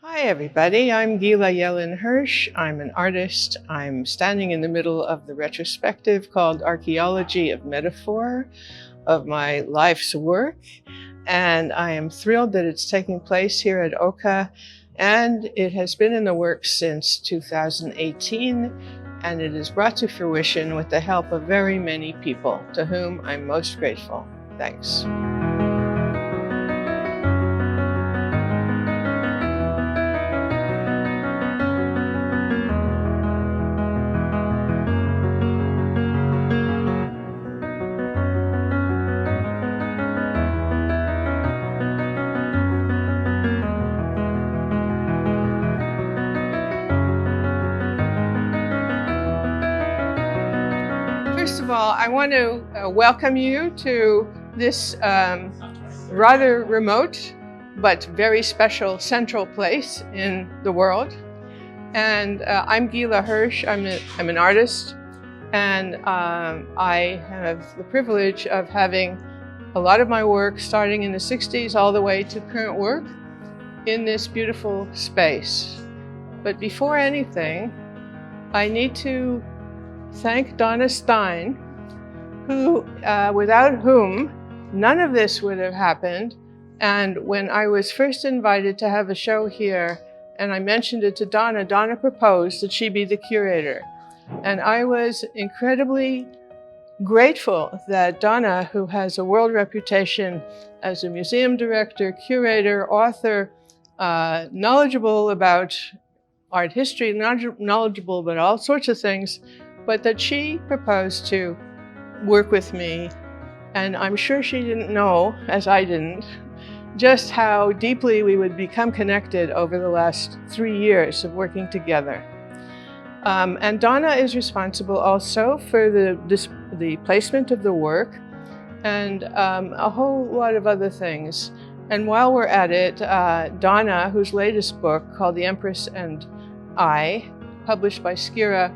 Hi everybody, I'm Gilah Yelin Hirsch. I'm an artist. I'm standing in the middle of the retrospective called Archaeology of Metaphor of my life's work. And I am thrilled that it's taking place here at OCA. And it has been in the works since 2018. And it is brought to fruition with the help of very many people, to whom I'm most grateful. Thanks. First of all, I want to welcome you to this rather remote but very special central place in the world. And I'm Gilah Hirsch. I'm an artist, and I have the privilege of having a lot of my work starting in the 60s all the way to current work in this beautiful space. But before anything, I need to thank Donna Stein, who, without whom none of this would have happened. And when I was first invited to have a show here, and I mentioned it to Donna, Donna proposed that she be the curator. And I was incredibly grateful that Donna, who has a world reputation as a museum director, curator, author, knowledgeable about art history, knowledgeable about all sorts of things, but that she proposed to work with me. And I'm sure she didn't know, as I didn't, just how deeply we would become connected over the last 3 years of working together. And Donna is responsible also for the placement of the work and a whole lot of other things. And while we're at it, Donna, whose latest book called The Empress and I, published by Skira,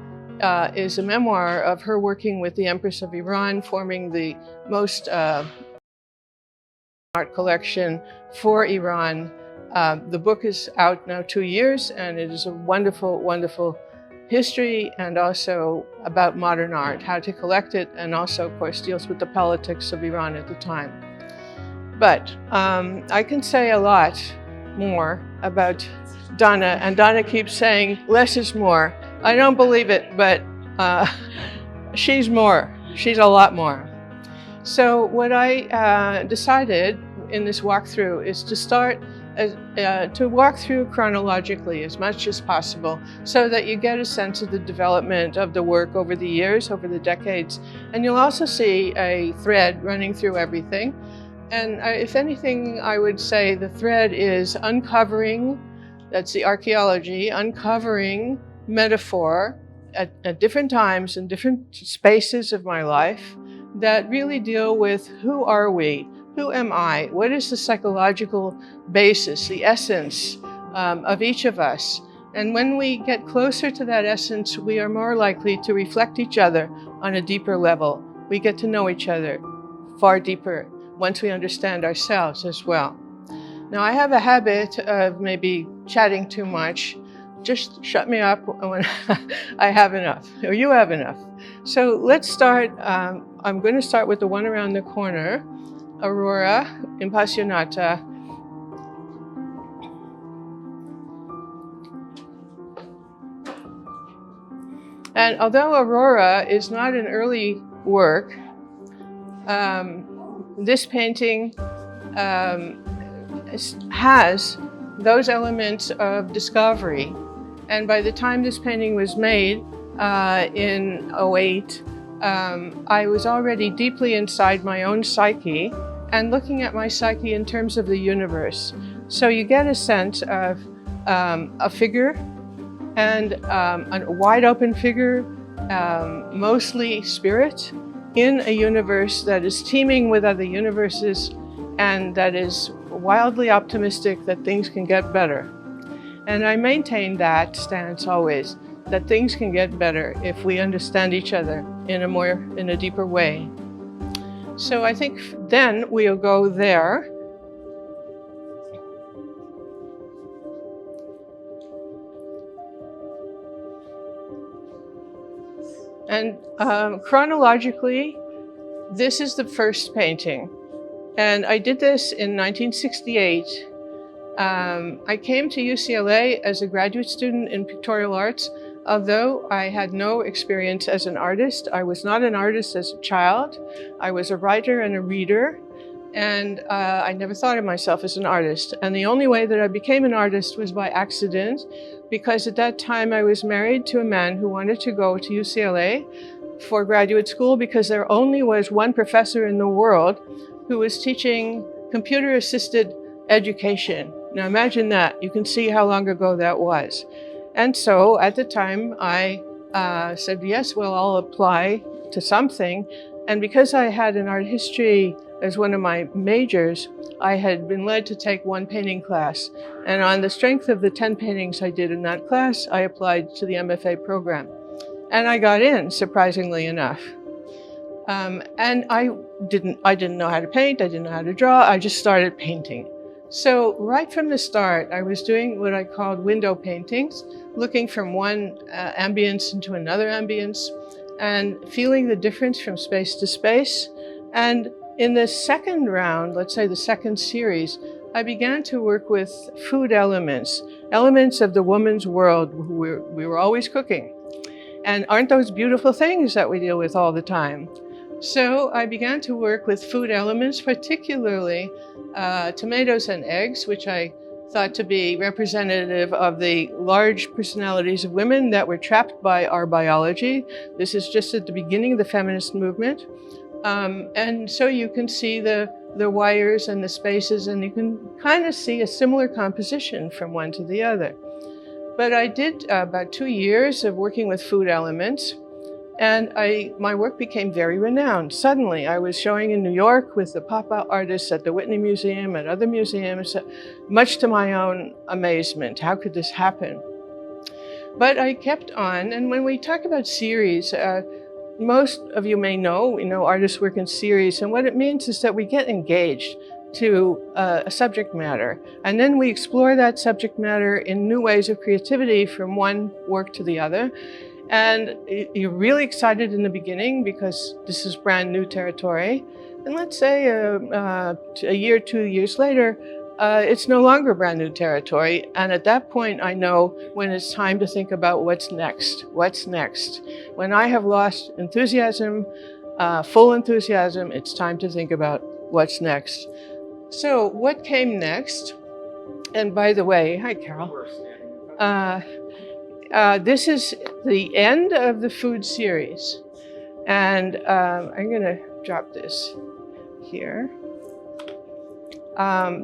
is a memoir of her working with the Empress of Iran, forming the most art collection for Iran. The book is out now 2 years, and it is a wonderful, wonderful history and also about modern art, how to collect it, and also, of course, deals with the politics of Iran at the time. But I can say a lot more about Donna, and Donna keeps saying, less is more. I don't believe it, but she's more. She's a lot more. So what I decided in this walkthrough is to start to walk through chronologically as much as possible so that you get a sense of the development of the work over the years, over the decades. And you'll also see a thread running through everything. And if anything, I would say the thread is uncovering, that's the archaeology, uncovering metaphor at different times and different spaces of my life that really deal with who are we, who am I, what is the psychological basis, the essence of each of us. And when we get closer to that essence, we are more likely to reflect each other on a deeper level. We get to know each other far deeper once we understand ourselves as well. Now, I have a habit of maybe chatting too much. Just shut me up when I have enough, or you have enough. So let's start. I'm going to start with the one around the corner, Aurora Impassionata. And although Aurora is not an early work, this painting has those elements of discovery. And by the time this painting was made in 2008, I was already deeply inside my own psyche and looking at my psyche in terms of the universe. So you get a sense of a figure, and a wide open figure, mostly spirit, in a universe that is teeming with other universes and that is wildly optimistic that things can get better. And I maintain that stance always, that things can get better if we understand each other in a deeper way. So I think then we'll go there. And chronologically, this is the first painting. And I did this in 1968. I came to UCLA as a graduate student in pictorial arts, although I had no experience as an artist. I was not an artist as a child. I was a writer and a reader, and I never thought of myself as an artist. And the only way that I became an artist was by accident, because at that time I was married to a man who wanted to go to UCLA for graduate school because there only was one professor in the world who was teaching computer-assisted education. Now imagine that. You can see how long ago that was. And so at the time I said, yes, well, I'll apply to something. And because I had an art history as one of my majors, I had been led to take one painting class. And on the strength of the 10 paintings I did in that class, I applied to the MFA program. And I got in, surprisingly enough. And I didn't know how to paint, I didn't know how to draw, I just started painting. So right from the start, I was doing what I called window paintings, looking from one ambience into another ambience and feeling the difference from space to space. And in the second round, let's say the second series, I began to work with food elements, elements of the woman's world. We were always cooking. And aren't those beautiful things that we deal with all the time? So I began to work with food elements, particularly tomatoes and eggs, which I thought to be representative of the large personalities of women that were trapped by our biology. This is just at the beginning of the feminist movement. And so you can see the wires and the spaces, and you can kind of see a similar composition from one to the other. But I did about 2 years of working with food elements. And my work became very renowned. Suddenly, I was showing in New York with the pop-out artists at the Whitney Museum and other museums, much to my own amazement. How could this happen? But I kept on, and when we talk about series, most of you may know, we know artists work in series, and what it means is that we get engaged to a subject matter, and then we explore that subject matter in new ways of creativity from one work to the other. And you're really excited in the beginning because this is brand new territory. And let's say a year, 2 years later, it's no longer brand new territory. And at that point, I know when it's time to think about what's next. What's next? When I have lost enthusiasm, full enthusiasm, it's time to think about what's next. So what came next? And by the way, hi, Carol. This is the end of the food series, and I'm going to drop this here.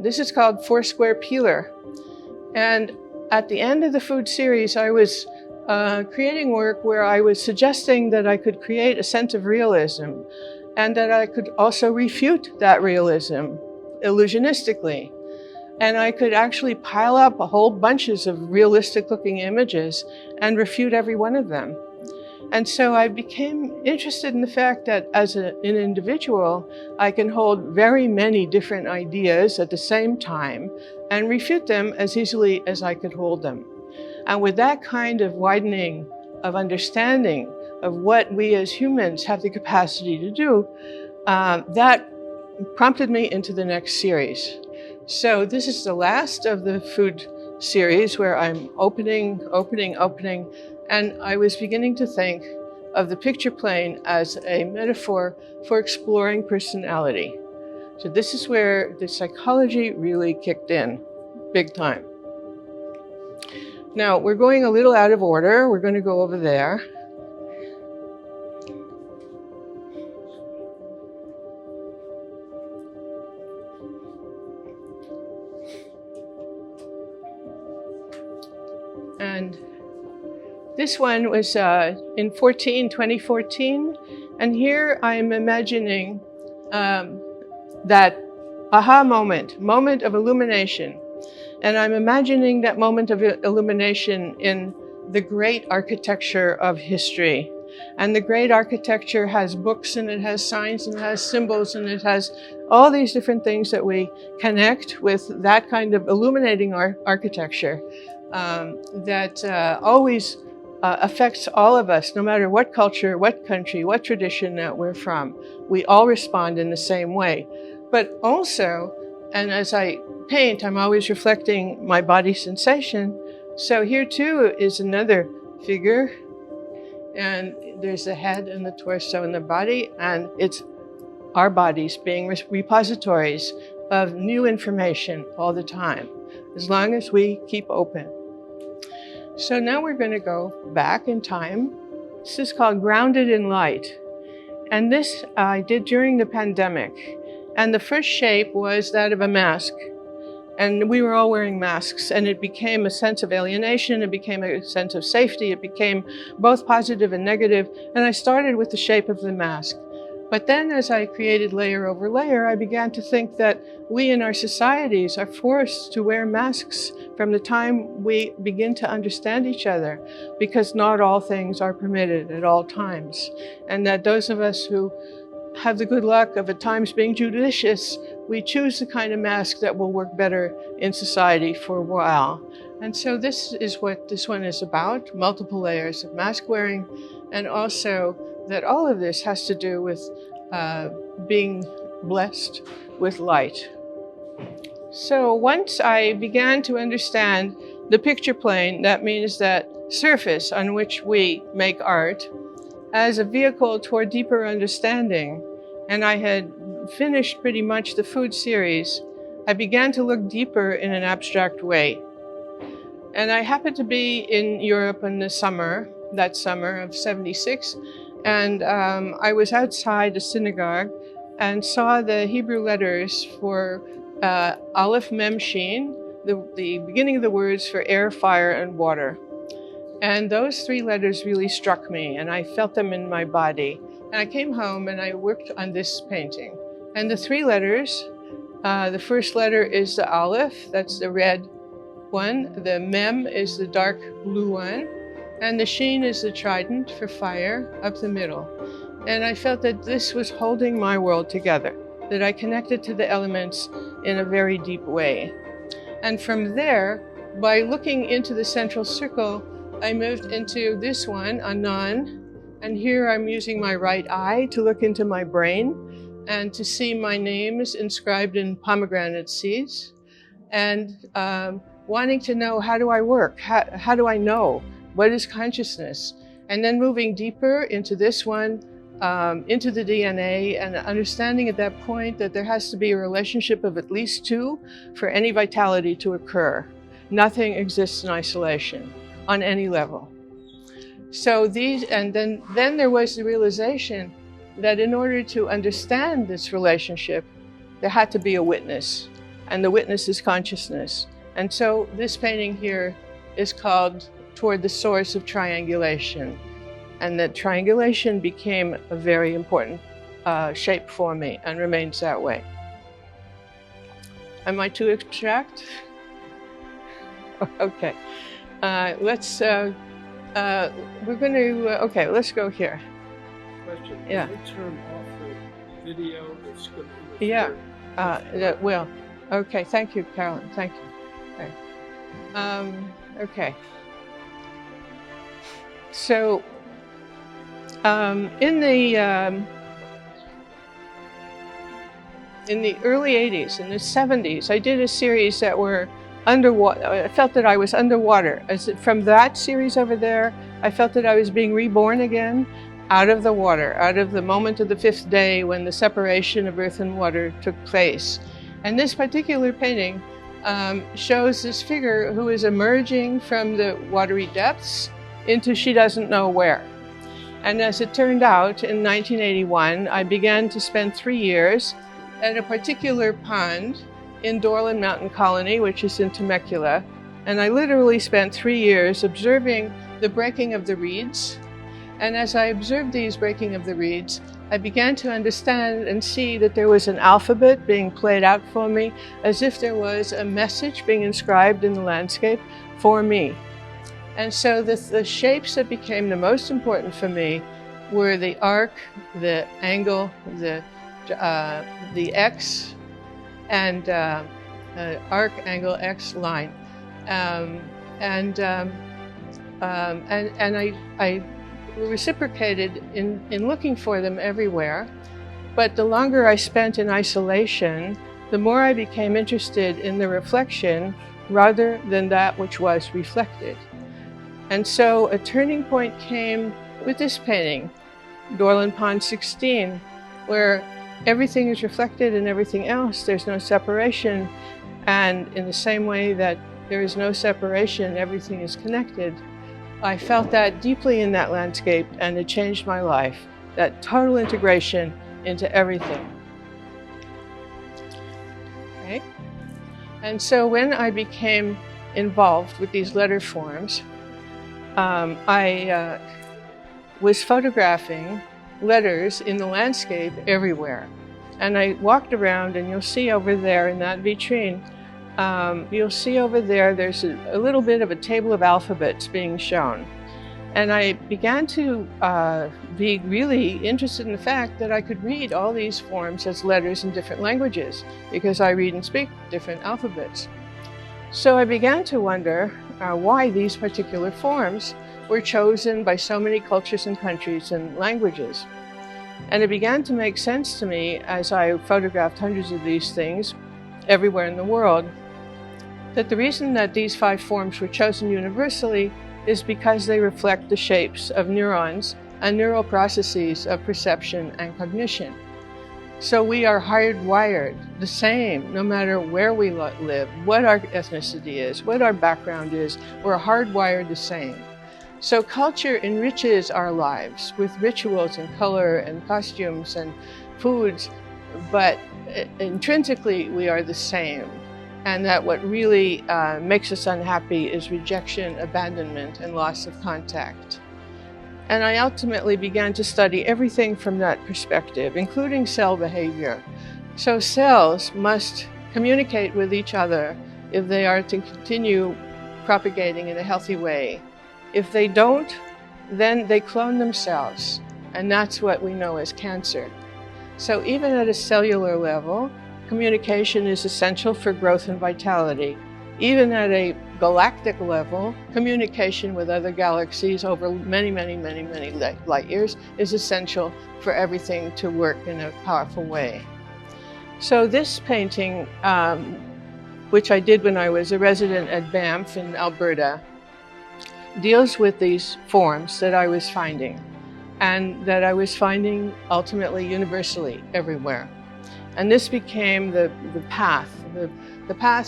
This is called Foursquare Peeler, and at the end of the food series, I was creating work where I was suggesting that I could create a sense of realism, and that I could also refute that realism illusionistically. And I could actually pile up a whole bunches of realistic looking images and refute every one of them. And so I became interested in the fact that as an individual, I can hold very many different ideas at the same time and refute them as easily as I could hold them. And with that kind of widening of understanding of what we as humans have the capacity to do, that prompted me into the next series. So this is the last of the food series where I'm opening, and I was beginning to think of the picture plane as a metaphor for exploring personality. So this is where the psychology really kicked in, big time. Now, we're going a little out of order. We're going to go over there. And this one was in 2014, and here I'm imagining that aha moment of illumination. And I'm imagining that moment of illumination in the great architecture of history. And the great architecture has books, and it has signs, and it has symbols, and it has all these different things that we connect with that kind of illuminating architecture that always affects all of us, no matter what culture, what country, what tradition that we're from. We all respond in the same way. But also, and as I paint, I'm always reflecting my body sensation. So here too is another figure, and there's the head and the torso and the body, and it's our bodies being repositories of new information all the time, as long as we keep open. So now we're going to go back in time. This is called Grounded in Light. And this I did during the pandemic. And the first shape was that of a mask. And we were all wearing masks, and it became a sense of alienation, it became a sense of safety, it became both positive and negative. And I started with the shape of the mask. But then as I created layer over layer, I began to think that we in our societies are forced to wear masks from the time we begin to understand each other, because not all things are permitted at all times. And that those of us who have the good luck of at times being judicious, we choose the kind of mask that will work better in society for a while. And so this is what this one is about, multiple layers of mask wearing, and also that all of this has to do with being blessed with light. So once I began to understand the picture plane, that means that surface on which we make art, as a vehicle toward deeper understanding, and I had finished pretty much the food series, I began to look deeper in an abstract way. And I happened to be in Europe in the summer, that summer of '76, and I was outside a synagogue and saw the Hebrew letters for Aleph Mem Shin, the beginning of the words for air, fire, and water. And those three letters really struck me, and I felt them in my body. And I came home and I worked on this painting. And the three letters, the first letter is the Aleph, that's the red one. The Mem is the dark blue one. And the Shin is the trident for fire up the middle. And I felt that this was holding my world together, that I connected to the elements in a very deep way. And from there, by looking into the central circle, I moved into this one, Anan. And here I'm using my right eye to look into my brain and to see my names inscribed in pomegranate seeds. And wanting to know, how do I work? How do I know? What is consciousness? And then moving deeper into this one, into the DNA, and understanding at that point that there has to be a relationship of at least two for any vitality to occur. Nothing exists in isolation on any level. So these, and then there was the realization that in order to understand this relationship, there had to be a witness, and the witness is consciousness. And so this painting here is called Toward the Source of Triangulation. And that triangulation became a very important shape for me and remains that way. Am I too abstract? Okay. We're going to, okay, let's go here. Question. Yeah. Can we turn off the video that's going to be Yeah. That will. Okay, thank you, Carolyn. Thank you. Okay. Okay. So, in the early 80s, in the 70s, I did a series that were underwater. I felt that I was underwater. From that series over there, I felt that I was being reborn again out of the water, out of the moment of the fifth day when the separation of earth and water took place. And this particular painting shows this figure who is emerging from the watery depths into she doesn't know where. And as it turned out, in 1981, I began to spend 3 years at a particular pond in Dorland Mountain Colony, which is in Temecula. And I literally spent 3 years observing the breaking of the reeds. And as I observed these breaking of the reeds, I began to understand and see that there was an alphabet being played out for me, as if there was a message being inscribed in the landscape for me. And so the shapes that became the most important for me were the arc, the angle, the X, and arc, angle, X line. And I reciprocated in looking for them everywhere. But the longer I spent in isolation, the more I became interested in the reflection rather than that which was reflected. And so a turning point came with this painting, Dorland Pond 16, where everything is reflected in everything else. There's no separation. And in the same way that there is no separation, everything is connected. I felt that deeply in that landscape, and it changed my life, that total integration into everything. Okay? And so when I became involved with these letter forms, I was photographing letters in the landscape everywhere. And I walked around, and you'll see over there in that vitrine, you'll see over there, there's a little bit of a table of alphabets being shown. And I began to be really interested in the fact that I could read all these forms as letters in different languages, because I read and speak different alphabets. So I began to wonder why these particular forms were chosen by so many cultures and countries and languages. And it began to make sense to me as I photographed hundreds of these things everywhere in the world, that the reason that these 5 forms were chosen universally is because they reflect the shapes of neurons and neural processes of perception and cognition. So we are hardwired the same, no matter where we live, what our ethnicity is, what our background is, we're hardwired the same. So culture enriches our lives with rituals and color and costumes and foods, but intrinsically we are the same. And that what really makes us unhappy is rejection, abandonment, and loss of contact. And I ultimately began to study everything from that perspective, including cell behavior. So cells must communicate with each other if they are to continue propagating in a healthy way. If they don't, then they clone themselves, and that's what we know as cancer. So even at a cellular level, communication is essential for growth and vitality. Even at a galactic level, communication with other galaxies over many light years is essential for everything to work in a powerful way. So this painting, which I did when I was a resident at Banff in Alberta, deals with these forms that I was finding, and that I was finding ultimately universally everywhere. And this became the path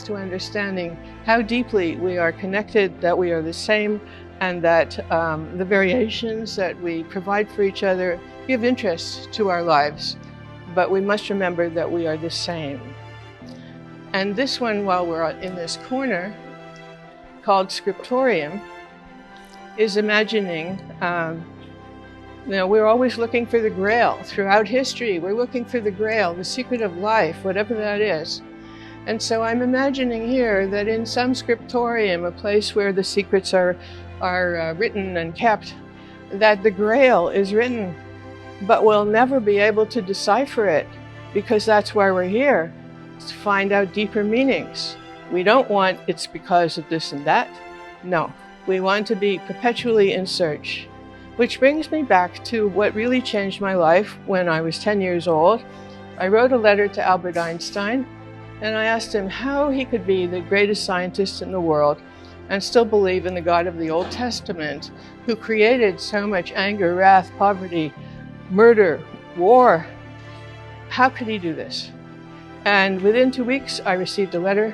to understanding how deeply we are connected, that we are the same, and that the variations that we provide for each other give interest to our lives. But we must remember that we are the same. And this one, while we're in this corner, called Scriptorium, is imagining, we're always looking for the Grail. Throughout history, we're looking for the Grail, the secret of life, whatever that is. And so I'm imagining here that in some scriptorium, a place where the secrets are written and kept, that the Grail is written, but we'll never be able to decipher it, because that's why we're here, to find out deeper meanings. We don't want it's because of this and that. No, we want to be perpetually in search. Which brings me back to what really changed my life when I was 10 years old. I wrote a letter to Albert Einstein, and I asked him how he could be the greatest scientist in the world and still believe in the God of the Old Testament, who created so much anger, wrath, poverty, murder, war. How could he do this? And within 2 weeks, I received a letter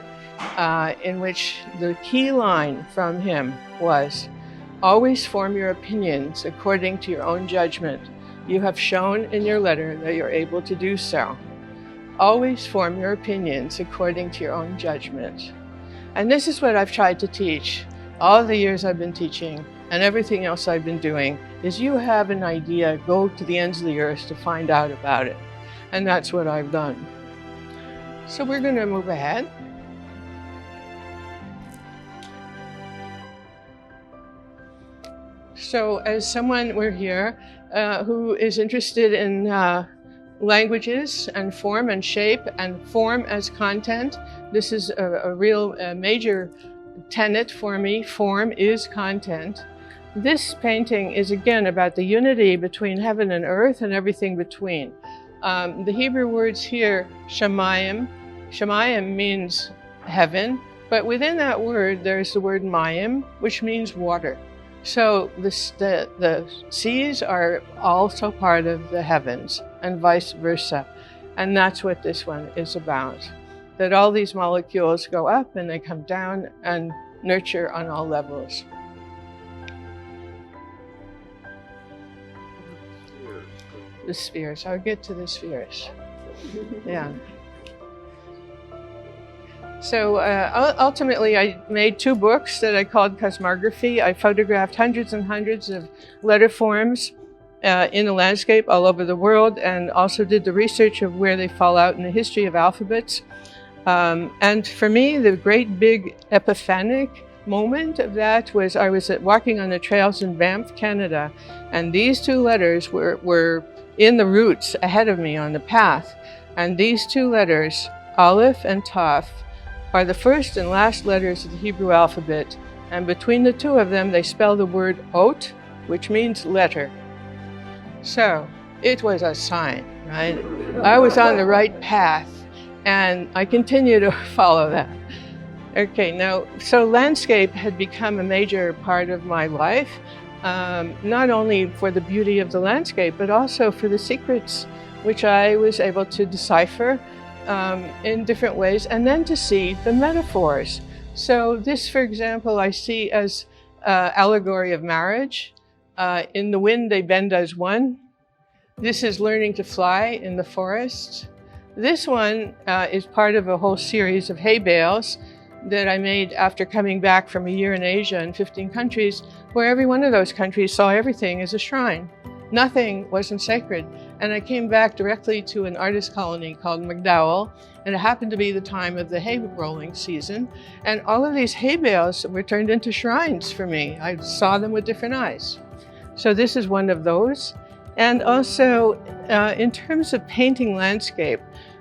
in which the key line from him was, "Always form your opinions according to your own judgment. You have shown in your letter that you're able to do so. Always form your opinions according to your own judgment." And this is what I've tried to teach all the years I've been teaching, and everything else I've been doing, is you have an idea, go to the ends of the earth to find out about it. And that's what I've done. So we're going to move ahead. So as someone, we're here, who is interested in languages and form and shape and form as content, this is a real major tenet for me. Form is content. this painting is again about the unity between heaven and earth and everything between. The Hebrew words here, shamayim. Shamayim means heaven, but within that word there's the word mayim, which means water. So the seas are also part of the heavens and vice versa. And that's what this one is about. That all these molecules go up and they come down and nurture on all levels. The spheres. I'll get to the spheres. Yeah. So ultimately, I made 2 books that I called Cosmography. I photographed hundreds and hundreds of letter forms in the landscape all over the world, and also did the research of where they fall out in the history of alphabets. And for me, the great big epiphanic moment of that was I was walking on the trails in Banff, Canada, and these 2 letters were in the roots ahead of me on the path. And these 2 letters, Aleph and Taf, are the first and last letters of the Hebrew alphabet. And between the 2 of them, they spell the word Ot, which means letter. So it was a sign, right? I was on the right path, and I continue to follow that. Okay, now, so landscape had become a major part of my life. Not only for the beauty of the landscape, but also for the secrets which I was able to decipher in different ways, and then to see the metaphors. So this, for example, I see as allegory of marriage. In the wind they bend as one. This is learning to fly in the forest. This one is part of a whole series of hay bales that I made after coming back from a year in Asia in 15 countries, where every one of those countries saw everything as a shrine. Nothing wasn't sacred. And I came back directly to an artist colony called McDowell, and it happened to be the time of the hay rolling season. And all of these hay bales were turned into shrines for me. I saw them with different eyes. So this is one of those. And also, in terms of painting landscape,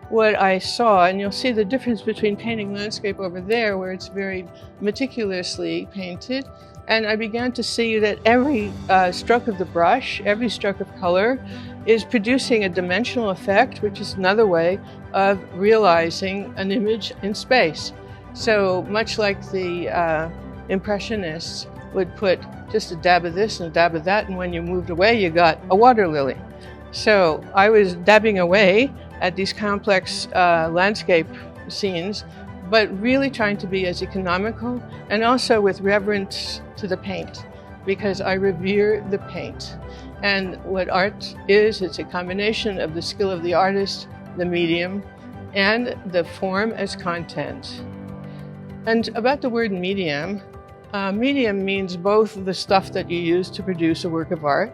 what I saw, and you'll see the difference between painting landscape over there, where it's very meticulously painted, and I began to see that every stroke of the brush, every stroke of color, is producing a dimensional effect, which is another way of realizing an image in space. So much like the Impressionists would put just a dab of this and a dab of that, and when you moved away, you got a water lily. So I was dabbing away at these complex landscape scenes, but really trying to be as economical and also with reverence to the paint, because I revere the paint. And what art is, it's a combination of the skill of the artist, the medium, and the form as content. And about the word medium, medium means both the stuff that you use to produce a work of art,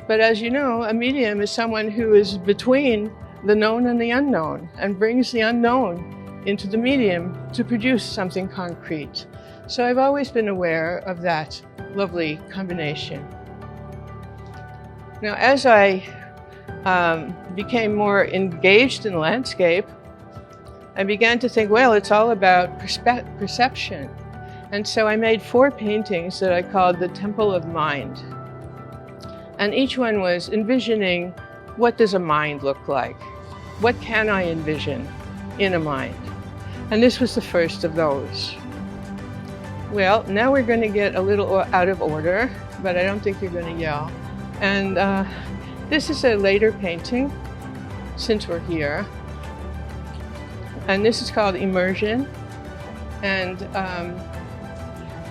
but as you know, a medium is someone who is between the known and the unknown, and brings the unknown into the medium to produce something concrete. So I've always been aware of that lovely combination. Now, as I became more engaged in landscape, I began to think, well, it's all about perception. And so I made 4 paintings that I called the Temple of Mind. And each one was envisioning, what does a mind look like? What can I envision in a mind? And this was the first of those. Well, now we're going to get a little out of order, but I don't think you're going to yell. And this is a later painting, since we're here. And this is called Immersion. And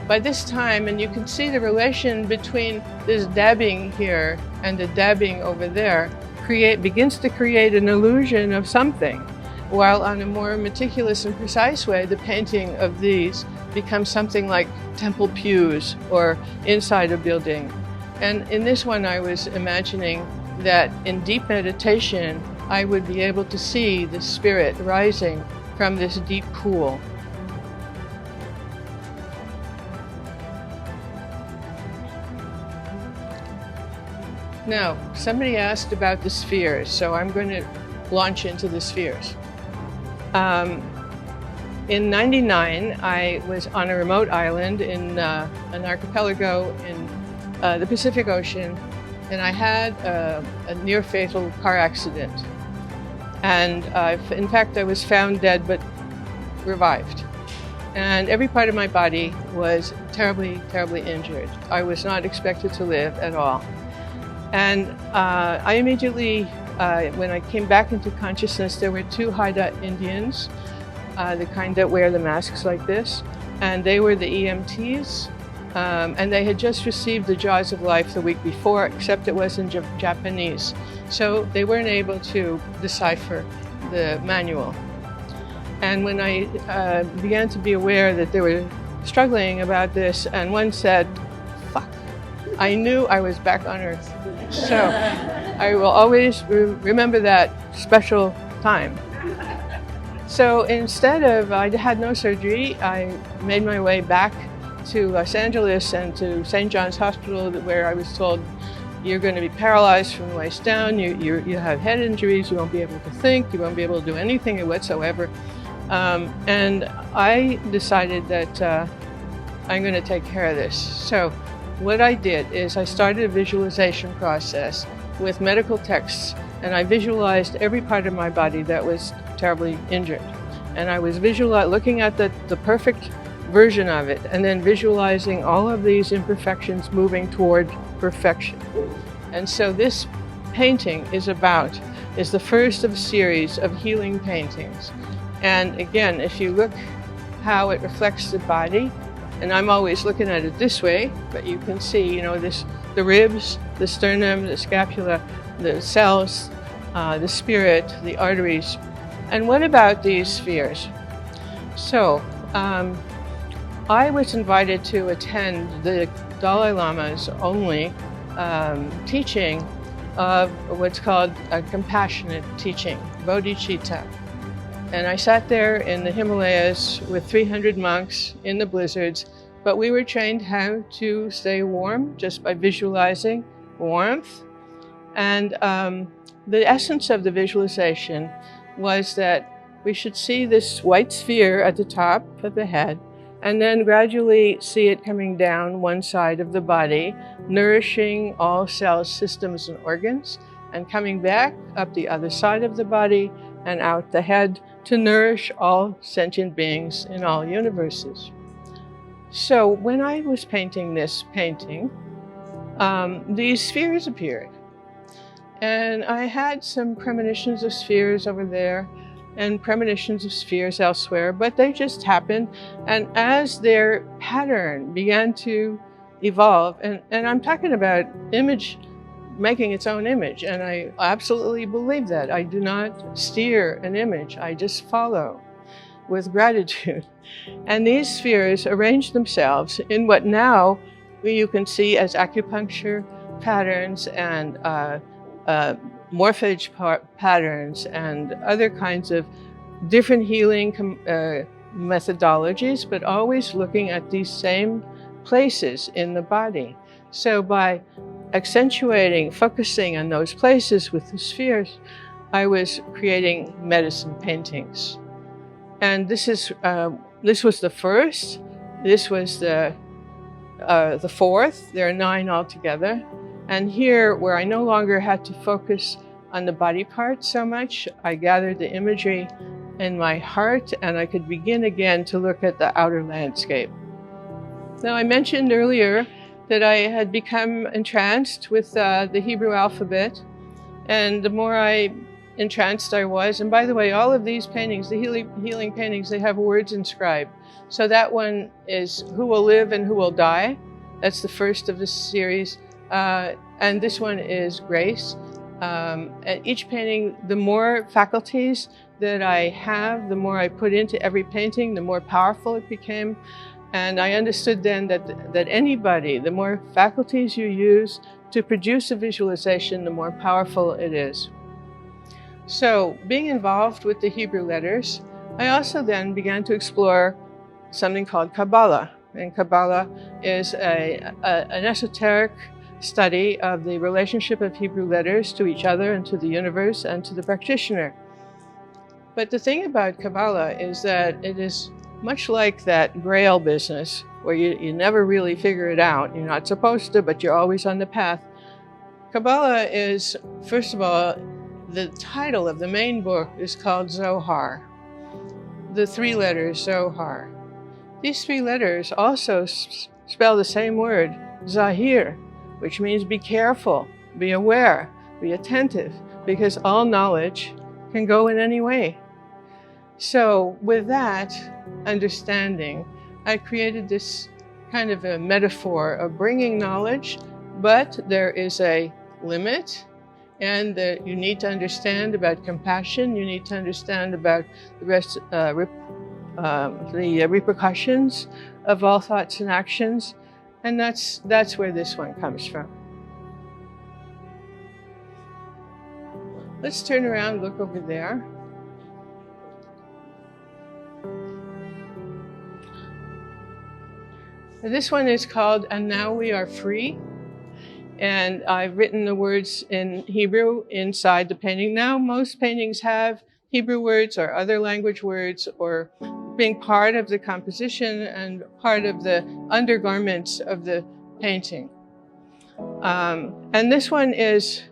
by this time, and you can see the relation between this dabbing here and the dabbing over there, begins to create an illusion of something, while on a more meticulous and precise way, the painting of these becomes something like temple pews or inside a building. And in this one, I was imagining that in deep meditation, I would be able to see the spirit rising from this deep pool. Now, somebody asked about the spheres, so I'm going to launch into the spheres. In '99, I was on a remote island in an archipelago in the Pacific Ocean, and I had a near-fatal car accident. And in fact, I was found dead but revived. And every part of my body was terribly, terribly injured. I was not expected to live at all. And I immediately, when I came back into consciousness, there were 2 Haida Indians, the kind that wear the masks like this, and they were the EMTs, and they had just received the Jaws of Life the week before, except it was in Japanese. So they weren't able to decipher the manual. And when I began to be aware that they were struggling about this, and one said, "Fuck," I knew I was back on Earth. So I will always remember that special time. So instead of, I had no surgery, I made my way back to Los Angeles and to St. John's Hospital, where I was told, "You're going to be paralyzed from the waist down, you have head injuries, you won't be able to think, you won't be able to do anything whatsoever." And I decided that I'm going to take care of this. So what I did is I started a visualization process with medical texts, and I visualized every part of my body that was terribly injured. And I was looking at the perfect version of it, and then visualizing all of these imperfections moving toward perfection. And so this painting is the first of a series of healing paintings. And again, if you look how it reflects the body, and I'm always looking at it this way, but you can see, the ribs, the sternum, the scapula, the cells, the spirit, the arteries. And what about these spheres? So, I was invited to attend the Dalai Lama's only teaching of what's called a compassionate teaching, bodhicitta. And I sat there in the Himalayas with 300 monks in the blizzards, but we were trained how to stay warm just by visualizing warmth. And the essence of the visualization was that we should see this white sphere at the top of the head, and then gradually see it coming down one side of the body, nourishing all cells, systems, and organs, and coming back up the other side of the body and out the head to nourish all sentient beings in all universes. So when I was painting this painting, these spheres appeared. And I had some premonitions of spheres over there and premonitions of spheres elsewhere, but they just happened. And as their pattern began to evolve, and I'm talking about image making its own image, and I absolutely believe that. I do not steer an image, I just follow with gratitude. And these spheres arrange themselves in what now you can see as acupuncture patterns and morphage patterns and other kinds of different healing methodologies, but always looking at these same places in the body. So by accentuating, focusing on those places with the spheres, I was creating medicine paintings. And this was the first, this was the fourth, there are 9 altogether. And here, where I no longer had to focus on the body part so much, I gathered the imagery in my heart, and I could begin again to look at the outer landscape. Now, I mentioned earlier that I had become entranced with the Hebrew alphabet, and the more entranced I was, and by the way, all of these paintings, the healing paintings, they have words inscribed. So that one is who will live and who will die. That's the first of this series. And this one is grace. At each painting, the more faculties that I have, the more I put into every painting, the more powerful it became. And I understood then that anybody, the more faculties you use to produce a visualization, the more powerful it is. So being involved with the Hebrew letters, I also then began to explore something called Kabbalah. And Kabbalah is an esoteric study of the relationship of Hebrew letters to each other and to the universe and to the practitioner. But the thing about Kabbalah is that it is much like that Grail business, where you never really figure it out. You're not supposed to, but you're always on the path. Kabbalah is, first of all, the title of the main book is called Zohar. The 3 letters Zohar. These 3 letters also spell the same word, Zahir, which means be careful, be aware, be attentive, because all knowledge can go in any way. So with that understanding, I created this kind of a metaphor of bringing knowledge, but there is a limit, and that you need to understand about compassion, you need to understand about the repercussions of all thoughts and actions, and that's where this one comes from. Let's turn around and look over there. This one is called "And Now We Are Free." And I've written the words in Hebrew inside the painting. Now, most paintings have Hebrew words or other language words or being part of the composition and part of the undergarments of the painting. And this one is,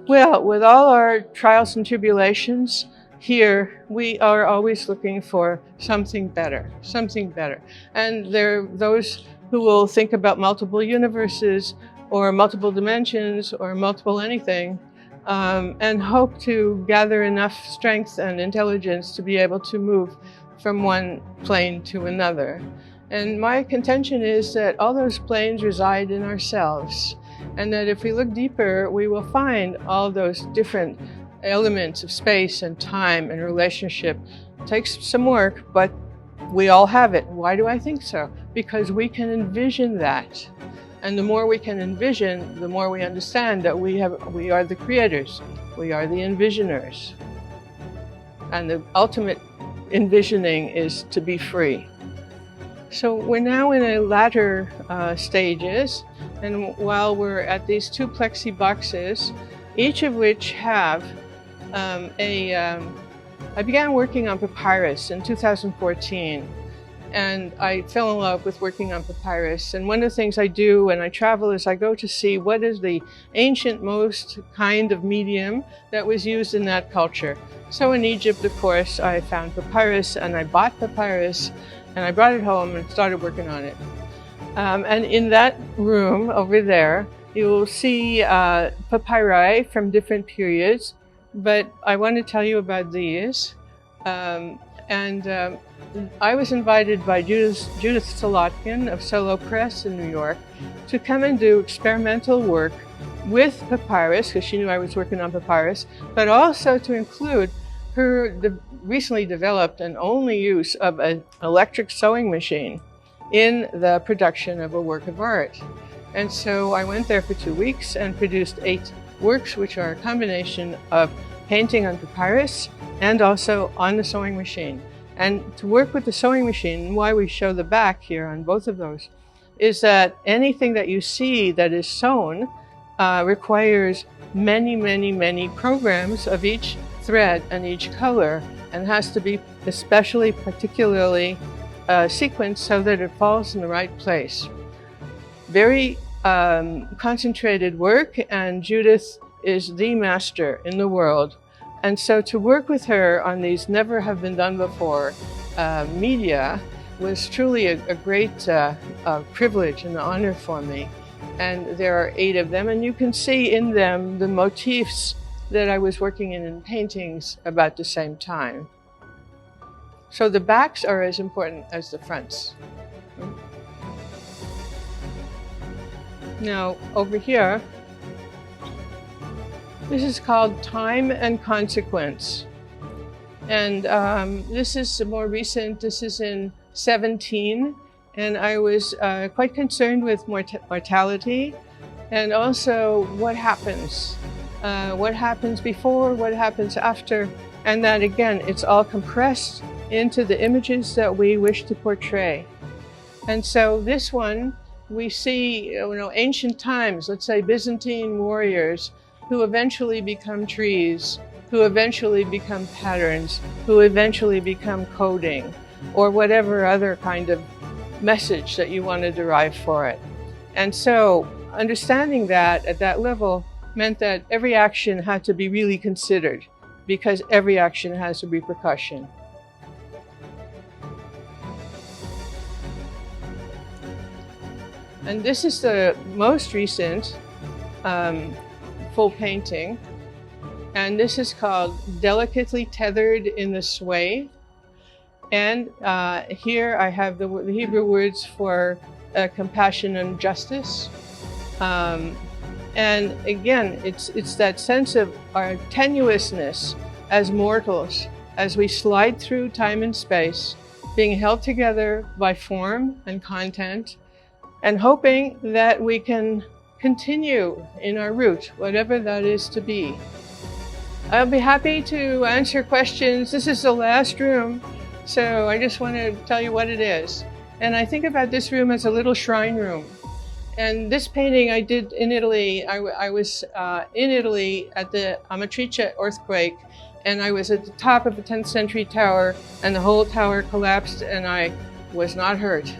well, with all our trials and tribulations here, we are always looking for something better, something better. And there are those who will think about multiple universes or multiple dimensions or multiple anything, and hope to gather enough strength and intelligence to be able to move from one plane to another. And my contention is that all those planes reside in ourselves, and that if we look deeper, we will find all those different elements of space and time and relationship. It takes some work, but we all have it. Why do I think so? Because we can envision that. And the more we can envision, the more we understand that we are the creators, we are the envisioners. And the ultimate envisioning is to be free. So we're now in a latter stages, and while we're at these 2 plexi boxes, each of which have I began working on papyrus in 2014. And I fell in love with working on papyrus. And one of the things I do when I travel is I go to see what is the ancient most kind of medium that was used in that culture. So in Egypt, of course, I found papyrus, and I bought papyrus, and I brought it home and started working on it. And in that room over there, you will see papyri from different periods, but I want to tell you about these. I was invited by Judith Solotkin of Solo Press in New York to come and do experimental work with papyrus, because she knew I was working on papyrus, but also to include her recently developed and only use of an electric sewing machine in the production of a work of art. And so I went there for 2 weeks and produced 8 works, which are a combination of painting on papyrus and also on the sewing machine. And to work with the sewing machine, and why we show the back here on both of those, is that anything that you see that is sewn requires many, many, many programs of each thread and each color, and has to be especially particularly sequenced so that it falls in the right place. Very concentrated work, and Judith is the master in the world. And so to work with her on these never have been done before media was truly a great privilege and honor for me. And there are 8 of them, and you can see in them the motifs that I was working in paintings about the same time. So the backs are as important as the fronts. Now, over here, this is called Time and Consequence. And this is more recent. This is in 17. And I was quite concerned with mortality, and also what happens before, what happens after. And that, again, it's all compressed into the images that we wish to portray. And so this one, we see ancient times, let's say Byzantine warriors, who eventually become trees, who eventually become patterns, who eventually become coding, or whatever other kind of message that you want to derive for it. And so understanding that at that level meant that every action had to be really considered, because every action has a repercussion. And this is the most recent full painting. And this is called Delicately Tethered in the Sway. And here I have the Hebrew words for compassion and justice. And again, it's that sense of our tenuousness as mortals, as we slide through time and space, being held together by form and content, and hoping that we can continue in our route, whatever that is to be. I'll be happy to answer questions. This is the last room, so I just want to tell you what it is. And I think about this room as a little shrine room. And this painting I did in Italy. I was in Italy at the Amatrice earthquake, and I was at the top of the 10th century tower, and the whole tower collapsed, and I was not hurt.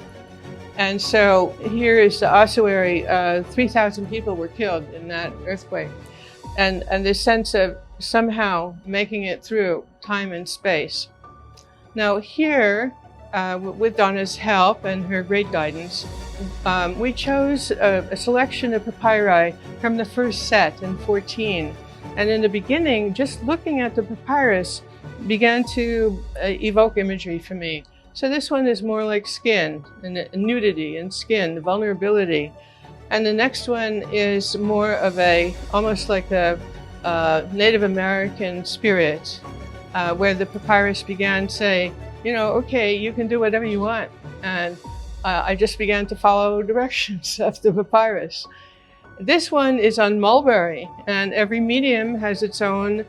And so here is the ossuary. 3,000 people were killed in that earthquake. And this sense of somehow making it through time and space. Now here, with Donna's help and her great guidance, we chose a selection of papyri from the first set in 14. And in the beginning, just looking at the papyrus began to evoke imagery for me. So this one is more like skin, and nudity and skin, vulnerability. And the next one is more of almost like a Native American spirit, where the papyrus began to say, you know, okay, you can do whatever you want. And I just began to follow directions of the papyrus. This one is on mulberry, and every medium has its own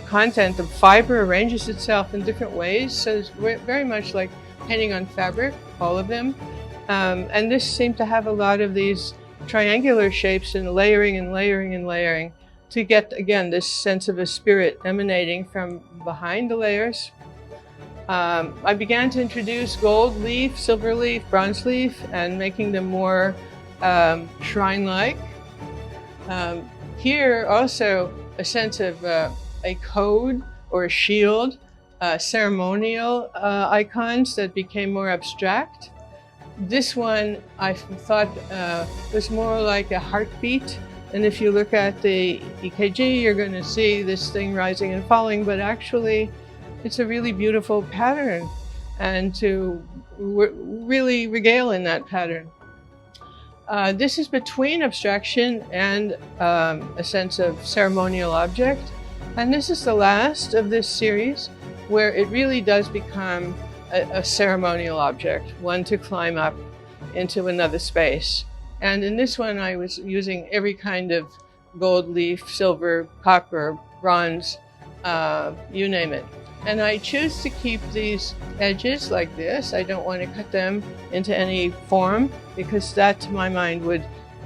content. The fiber arranges itself in different ways, so it's very much like painting on fabric, all of them. And this seemed to have a lot of these triangular shapes and layering and layering and layering to get, again, this sense of a spirit emanating from behind the layers. I began to introduce gold leaf, silver leaf, bronze leaf, and making them more shrine-like. Here also a sense of a code or a shield, ceremonial icons that became more abstract. This one I thought was more like a heartbeat. And if you look at the EKG, you're going to see this thing rising and falling, but actually it's a really beautiful pattern, and to really regale in that pattern. This is between abstraction and a sense of ceremonial object. And this is the last of this series where it really does become a ceremonial object, one to climb up into another space. And in this one, I was using every kind of gold leaf, silver, copper, bronze, you name it. And I choose to keep these edges like this. I don't want to cut them into any form, because that, to my mind, would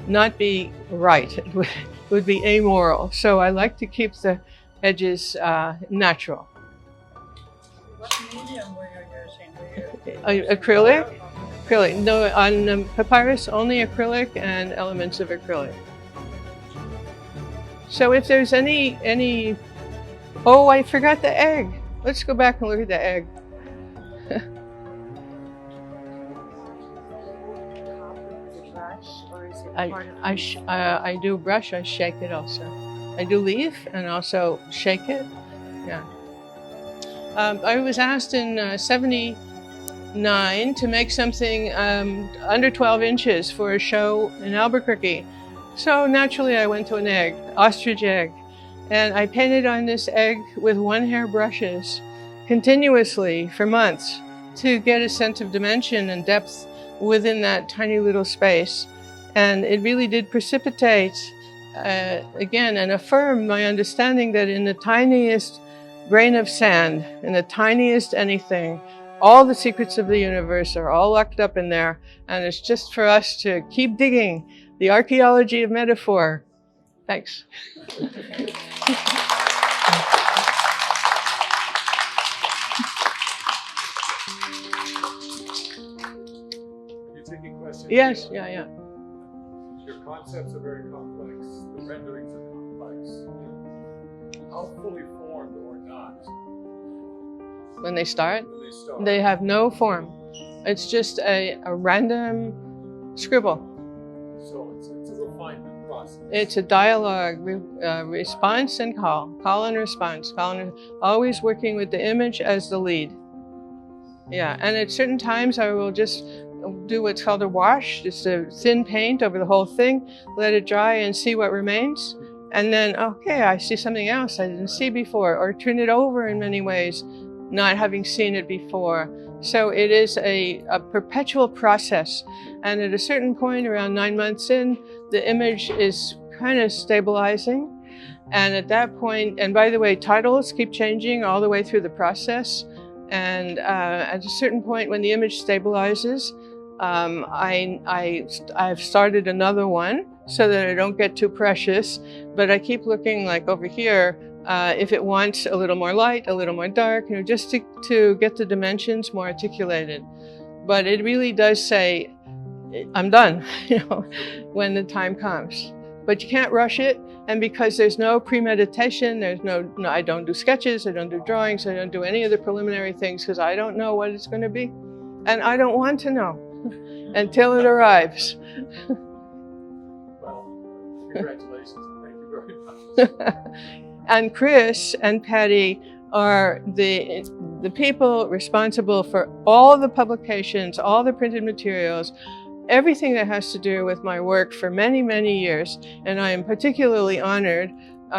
not be right. It would be amoral. So I like to keep the edges natural. What medium were you using? Acrylic? Acrylic. No, on papyrus, only acrylic and elements of acrylic. So if there's any... Oh, I forgot the egg. Let's go back and look at the egg. I do brush, I shake it also. I do leaf and also shake it. Yeah. I was asked in 79 to make something under 12 inches for a show in Albuquerque. So naturally I went to an egg, ostrich egg. And I painted on this egg with 1-hair brushes continuously for months to get a sense of dimension and depth within that tiny little space. And it really did precipitate, again, and affirm my understanding that in the tiniest grain of sand, in the tiniest anything, all the secrets of the universe are all locked up in there. And it's just for us to keep digging the archaeology of metaphor. Thanks. Yes, yeah. Your concepts are very complex. The renderings are complex. How fully formed or not? When they start, When they start. they have no form. It's just a random scribble. So it's a refinement process. It's a dialogue, response and call and response, always working with the image as the lead. Yeah, and at certain times I will just do what's called a wash, just a thin paint over the whole thing, let it dry and see what remains. And then, okay, I see something else I didn't see before, or turn it over in many ways, not having seen it before. So it is a perpetual process. And at a certain point, around 9 months in, the image is kind of stabilizing. And at that point, and by the way, titles keep changing all the way through the process. And at a certain point, when the image stabilizes, I've started another one so that I don't get too precious. But I keep looking, like over here, if it wants a little more light, a little more dark, just to get the dimensions more articulated. But it really does say, I'm done, when the time comes. But you can't rush it. And because there's no premeditation, there's no, I don't do sketches, I don't do drawings, I don't do any of the preliminary things because I don't know what it's going to be. And I don't want to know until it arrives. Well, congratulations. Thank you very much. And Chris and Patty are the people responsible for all the publications, all the printed materials, everything that has to do with my work for many, many years. And I am particularly honored.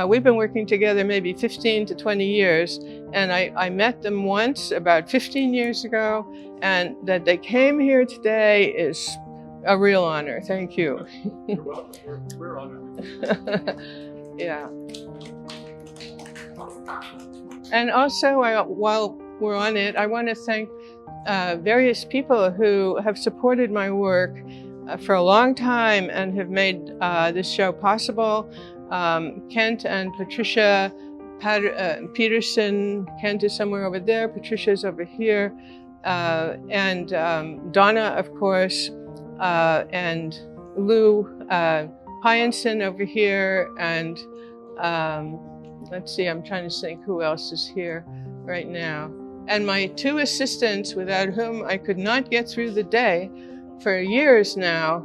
We've been working together maybe 15 to 20 years. And I met them once about 15 years ago. And that they came here today is a real honor. Thank you. You're welcome. We're honored. Yeah. And also, while we're on it, I want to thank various people who have supported my work for a long time and have made this show possible. Kent and Patricia Peterson. Kent is somewhere over there, Patricia's over here. And Donna, of course, and Lou Hyenson over here. And let's see, I'm trying to think who else is here right now. And my two assistants, without whom I could not get through the day for years now,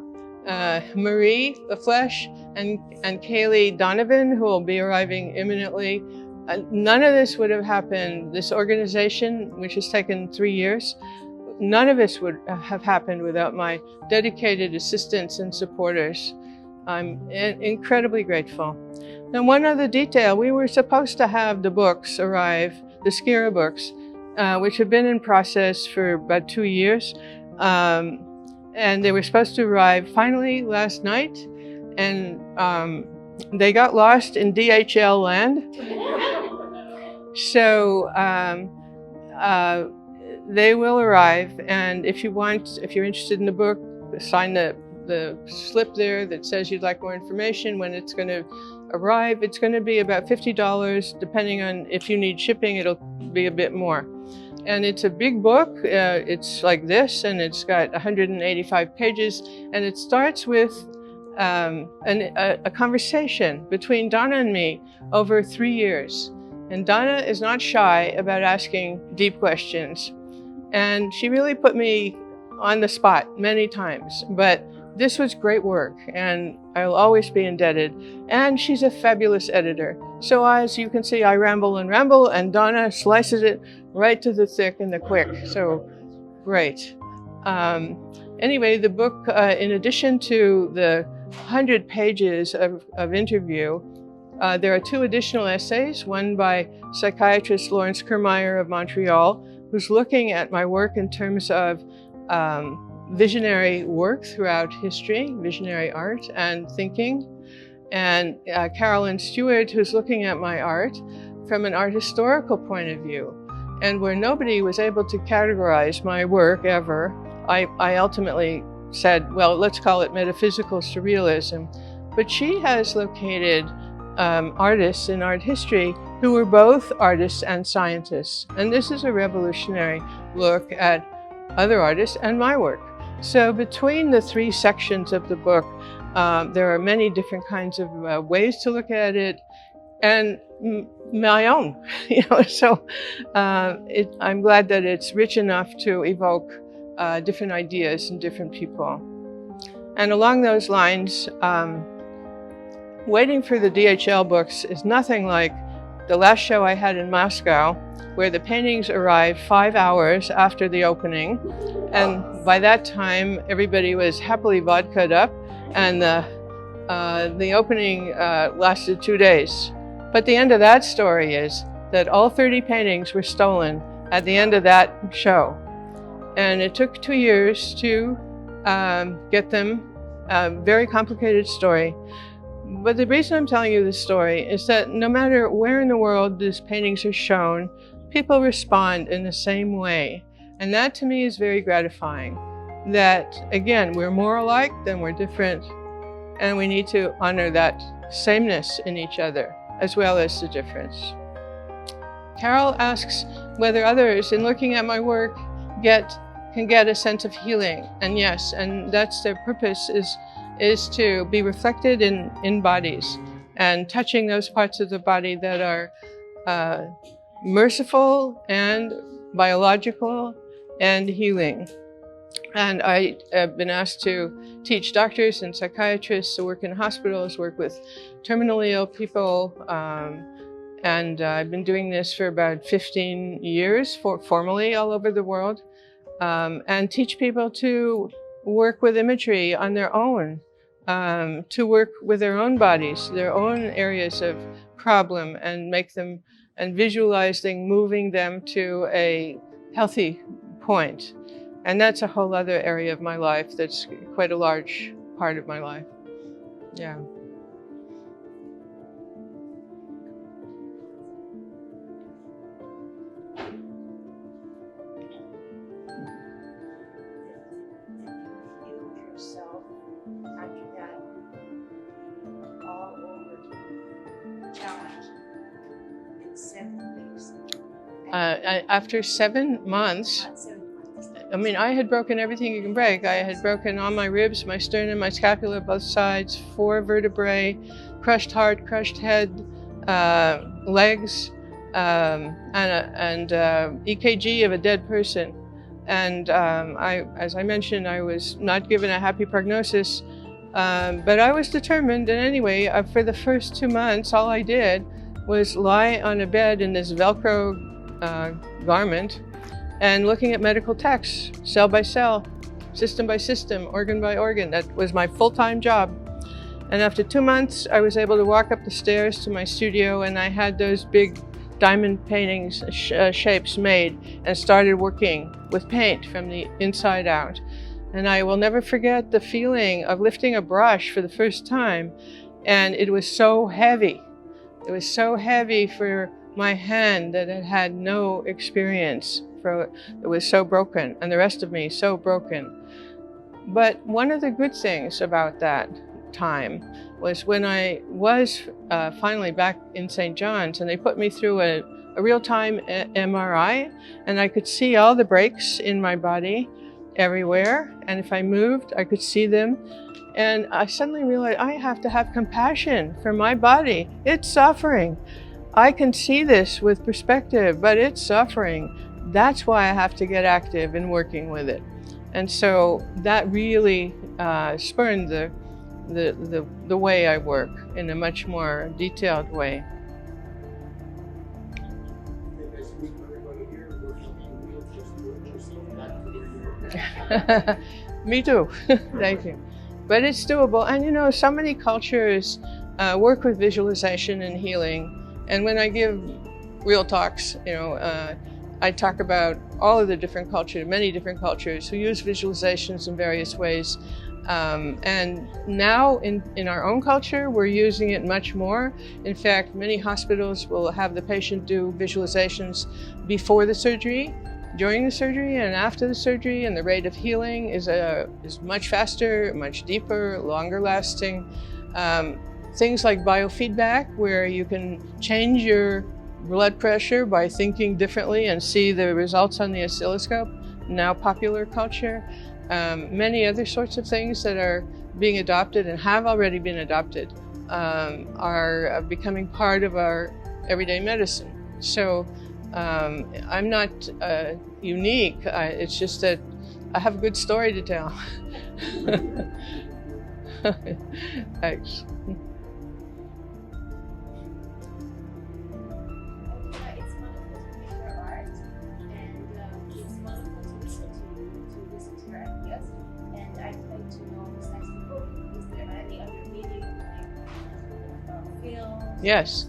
Marie LaFleche and Kaylee Donovan, who will be arriving imminently. None of this would have happened, this organization, which has taken 3 years, none of this would have happened without my dedicated assistants and supporters. I'm incredibly grateful. Now, one other detail, we were supposed to have the books arrive, the Skira books, which have been in process for about 2 years. And they were supposed to arrive finally last night. And they got lost in DHL land. So they will arrive. And if you're interested in the book, sign the slip there that says you'd like more information when it's going to arrive. It's going to be about $50. Depending on if you need shipping, it'll be a bit more. And it's a big book. It's like this, and it's got 185 pages. And it starts with a conversation between Donna and me over 3 years. And Donna is not shy about asking deep questions. And she really put me on the spot many times. But this was great work, and I'll always be indebted. And she's a fabulous editor. So as you can see, I ramble, and Donna slices it right to the thick and the quick. So great. Anyway, the book, in addition to the 100 pages of interview, there are 2 additional essays, one by psychiatrist Lawrence Kermeyer of Montreal, who's looking at my work in terms of visionary work throughout history, visionary art and thinking, and Carolyn Stewart, who's looking at my art from an art historical point of view. And where nobody was able to categorize my work ever, I ultimately said, well, let's call it metaphysical surrealism. But she has located artists in art history who were both artists and scientists. And this is a revolutionary look at other artists and my work. So between the three sections of the book, there are many different kinds of ways to look at it, and my own, So I'm glad that it's rich enough to evoke different ideas in different people. And along those lines, waiting for the DHL books is nothing like the last show I had in Moscow, where the paintings arrived 5 hours after the opening. And by that time, everybody was happily vodka'd up, and the opening lasted 2 days. But the end of that story is that all 30 paintings were stolen at the end of that show. And it took 2 years to get them. A very complicated story. But the reason I'm telling you this story is that no matter where in the world these paintings are shown, people respond in the same way. And that to me is very gratifying. That, again, we're more alike than we're different. And we need to honor that sameness in each other, as well as the difference. Carol asks whether others, in looking at my work, can get a sense of healing. And yes, and that's their purpose, is to be reflected in bodies and touching those parts of the body that are merciful and biological and healing. And I have been asked to teach doctors and psychiatrists to work in hospitals, work with terminally ill people, and I've been doing this for about 15 years formally all over the world, and teach people to work with imagery on their own, to work with their own bodies, their own areas of problem, and make them, and visualizing moving them to a healthy point. And that's a whole other area of my life that's quite a large part of my life. Yeah. Yourself after that, all over challenge in 7 weeks. After 7 months, I mean, I had broken everything you can break. I had broken all my ribs, my sternum, my scapula, both sides, 4 vertebrae, crushed heart, crushed head, legs, and EKG of a dead person. And as I mentioned, I was not given a happy prognosis, but I was determined. And anyway, for the first 2 months, all I did was lie on a bed in this Velcro garment and looking at medical texts, cell by cell, system by system, organ by organ. That was my full-time job. And after 2 months, I was able to walk up the stairs to my studio, and I had those big diamond paintings, shapes made, and started working with paint from the inside out. And I will never forget the feeling of lifting a brush for the first time, and it was so heavy. It was so heavy for my hand that it had no experience. It was so broken, and the rest of me so broken. But one of the good things about that time was when I was finally back in St. John's, and they put me through a real-time MRI, and I could see all the breaks in my body everywhere, and if I moved, I could see them. And I suddenly realized I have to have compassion for my body. It's suffering. I can see this with perspective, but it's suffering. That's why I have to get active in working with it. And so that really spurned the way I work in a much more detailed way. Me too. Thank you. But it's doable. And you know, so many cultures work with visualization and healing. And when I give real talks, you know, I talk about all of the different cultures, many different cultures who use visualizations in various ways. And now in our own culture, we're using it much more. In fact, many hospitals will have the patient do visualizations before the surgery, during the surgery, and after the surgery, and the rate of healing is much faster, much deeper, longer lasting. Things like biofeedback, where you can change your blood pressure by thinking differently and see the results on the oscilloscope, now popular culture. many other sorts of things that are being adopted and have already been adopted are becoming part of our everyday medicine. So I'm not unique. It's just that I have a good story to tell. Thanks. It's wonderful to read your art, and it's wonderful to listen to your ideas. And I'd like to know, besides the book, is there any other medium like film? Yes.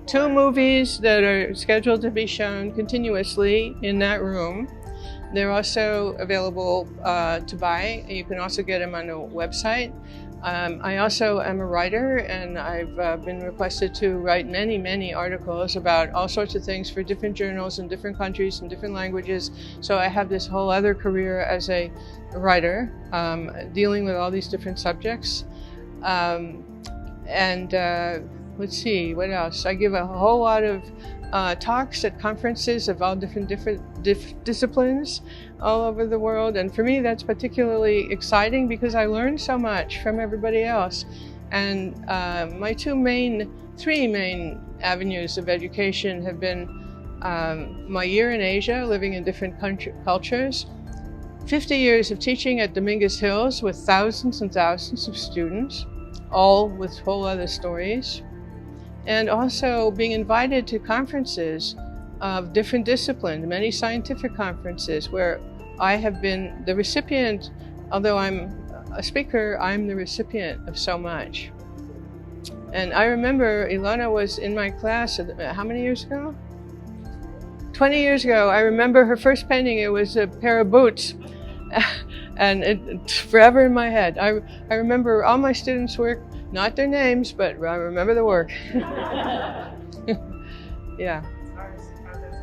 2 movies that are scheduled to be shown continuously in that room. They're also available to buy. You can also get them on a website. I also am a writer, and I've been requested to write many, many articles about all sorts of things for different journals in different countries and different languages. So I have this whole other career as a writer, dealing with all these different subjects. Let's see, what else? I give a whole lot of talks at conferences of all different disciplines all over the world. And for me, that's particularly exciting because I learn so much from everybody else. And my 3 main avenues of education have been my year in Asia, living in different cultures, 50 years of teaching at Dominguez Hills with thousands and thousands of students, all with whole other stories. And also being invited to conferences of different disciplines, many scientific conferences where I have been the recipient. Although I'm a speaker, I'm the recipient of so much. And I remember Ilana was in my class, how many years ago? 20 years ago. I remember her first painting, it was a pair of boots. And it's forever in my head. I remember all my students' work, not their names, but I remember the work. Yeah. Are those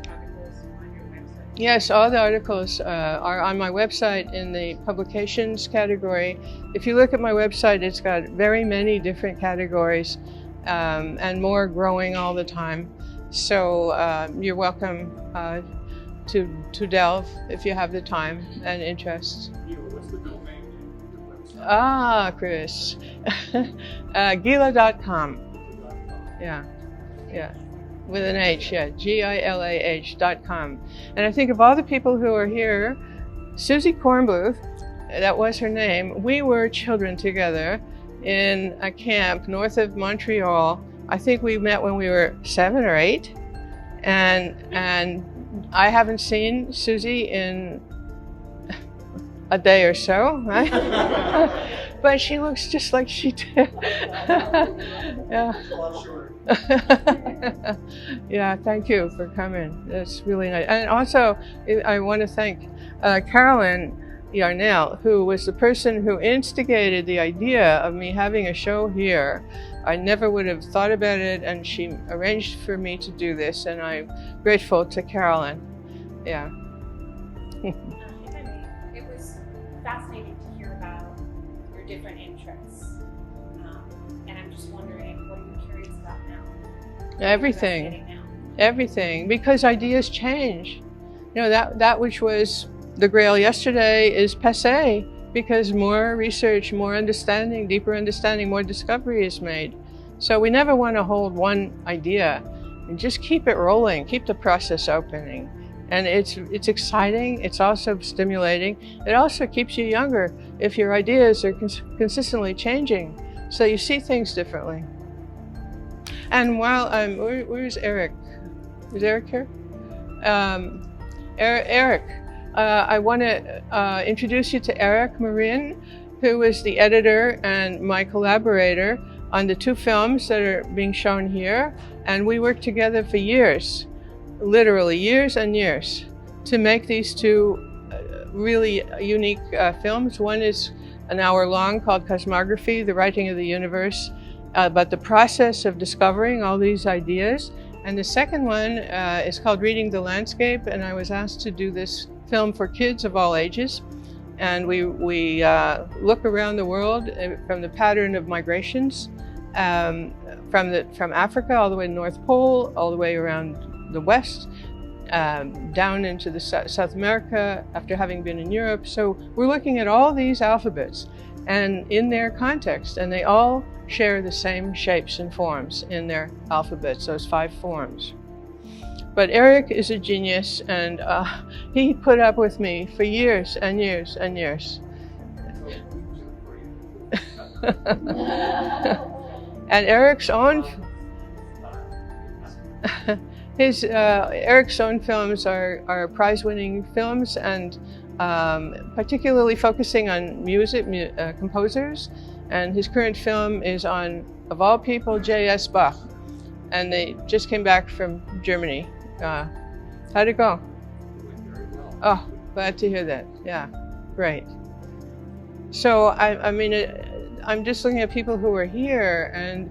articles on your website? Yes, all the articles are on my website in the publications category. If you look at my website, it's got very many different categories and more growing all the time. So you're welcome to delve if you have the time and interest. What's the domain name of your website? Ah, Chris. Gilah.com. Yeah. With an H, yeah. Gilah.com. And I think of all the people who are here, Susie Kornbluth, that was her name, we were children together in a camp north of Montreal. I think we met when we were 7 or 8. And I haven't seen Susie in a day or so, right? But she looks just like she did. Yeah. Yeah, thank you for coming. That's really nice. And also, I want to thank Carolyn Yarnell, who was the person who instigated the idea of me having a show here. I never would have thought about it, and she arranged for me to do this, and I'm grateful to Carolyn. Yeah. If I may, it was fascinating to hear about your different interests, and I'm just wondering, what are you curious about now? Everything, because ideas change. You know, that which was the Grail yesterday is passé, because more research, more understanding, deeper understanding, more discovery is made. So we never want to hold one idea, and just keep it rolling, keep the process opening. And it's exciting, it's also stimulating. It also keeps you younger if your ideas are consistently changing, so you see things differently. And while where's Eric? Is Eric here? Eric, I want to introduce you to Eric Marin, who is the editor and my collaborator on the 2 films that are being shown here. And we worked together for years, literally years and years, to make these 2 really unique films. One is an hour long called Cosmography, the Writing of the Universe, about the process of discovering all these ideas. And the second one is called Reading the Landscape, and I was asked to do this film for kids of all ages. And we look around the world from the pattern of migrations, from Africa all the way to the North Pole, all the way around the West, down into the South America after having been in Europe. So we're looking at all these alphabets and in their context, and they all share the same shapes and forms in their alphabets, those 5 forms. But Eric is a genius, and he put up with me for years and years and years. And Eric's own Eric's own films are prize-winning films, and particularly focusing on music composers. And his current film is on, of all people, J.S. Bach. And they just came back from Germany. How'd it go? Oh, glad to hear that. Yeah, great. So I mean, I'm just looking at people who are here, and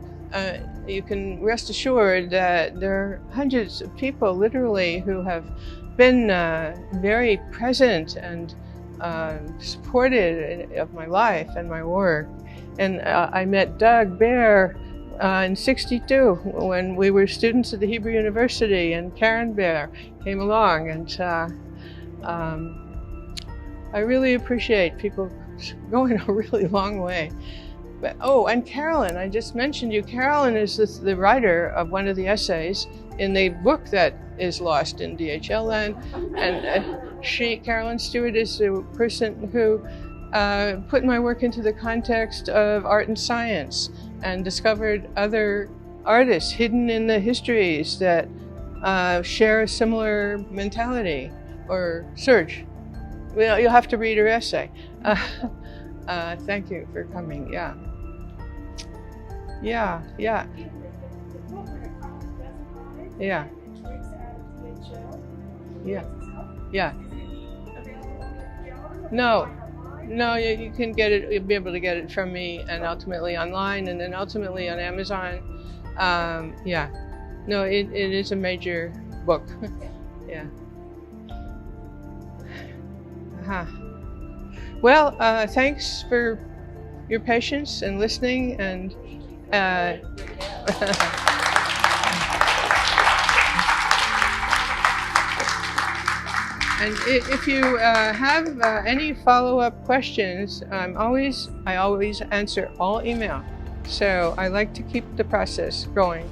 you can rest assured that there are hundreds of people, literally, who have been very present and supportive of my life and my work. And I met Doug Bear in '62 when we were students at the Hebrew University, and Karen Bear came along, and I really appreciate people going a really long way. But, oh, and Carolyn, I just mentioned you. Carolyn is the writer of one of the essays in the book that is lost in DHL land, and Carolyn Stewart, is the person who put my work into the context of art and science and discovered other artists hidden in the histories that share a similar mentality or search. Well, you'll have to read her essay. Thank you for coming. Yeah. Yeah. Yeah. Yeah. Yeah. Yeah. No. No, you can get it, you'll be able to get it from me, and ultimately online, and then ultimately on Amazon. Yeah. No, it is a major book. Yeah. Well, thanks for your patience and listening, and and if you have any follow-up questions, I always answer all email. So I like to keep the process going.